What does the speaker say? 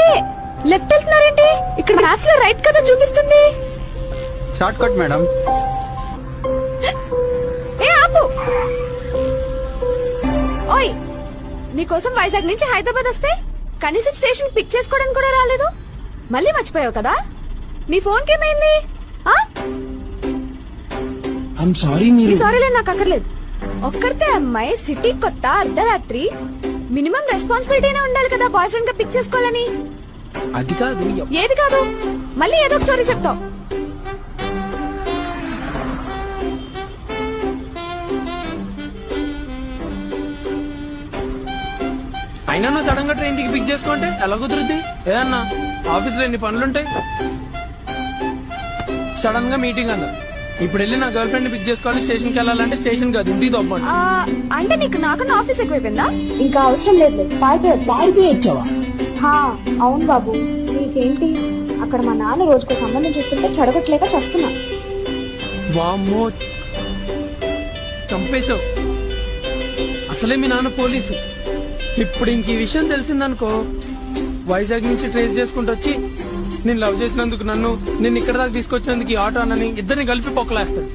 అదే లెఫ్ట్ వెళ్తున్నారేంటి? ఇక్కడ మ్యాప్స్ లో రైట్ కదా చూపిస్తుంది. Short cut madam. ఏ ఆపు. ఓయ్, నీకోసం వైజాగ్ నుంచి హైదరాబాద్ వస్తే కనీసం స్టేషన్ పిక్ చేసుకోవడానికి కూడా రాలేదు. మళ్ళీ మర్చిపోయావు కదా? నీ ఫోన్ కేమైంది? మీరు సారీలే, నాకు అక్కర్లేదు. ఒక్కరితే అమ్మాయి, సిటీ కొత్త, అర్ధరాత్రి, మినిమం రెస్పాన్సిబిలిటీ ఉండాలి కదా బాయ్ ఫ్రెండ్ గా పిక్ చేసుకోవాలని. అది కాదు. ఏది కాదు? మళ్ళీ ఏదో ఒక స్టోరీ చెప్తావు. అయినా నువ్వు సడన్ గా ట్రైన్ దిగి పిక్ చేసుకుంటే ఎలా కుదురుద్ది? ఏదన్నా ఆఫీస్ లో ఎన్ని పనులుంటాయి. సడన్ గా మీటింగ్ అన్నా. ఇప్పుడు వెళ్ళి నా గర్ల్ ఫ్రెండ్ పిక్ చేసుకోవాలి, స్టేషన్ కి వెళ్ళాలంటే స్టేషన్ కాదు ఇంటికి తప్పండి. అంటే నీకు నాకన్నా ఆఫీస్ ఎక్కువైపోయిందా? ఇంకా అవసరం లేదు, పారిపోయొచ్చావా? అవును బాబు. నీకేంటి అక్కడ మా నాన్న రోజుకో సంబంధం చూస్తుంటే చెడగొట్టలేక చేస్తున్నా. వామ్మో, చంపేశావు. అసలే మీ నాన్న పోలీసు. ఇప్పుడు ఇంక ఈ విషయం తెలిసిందనుకో, వైజాగ్ నుంచి ట్రేస్ చేసుకుంటూ వచ్చి నేను లవ్ చేసినందుకు నిన్ను ఇక్కడ దాకా తీసుకొచ్చినందుకు ఈ ఆటో అన్నని ఇద్దరిని కలిపి పొక్కలేస్తాడు.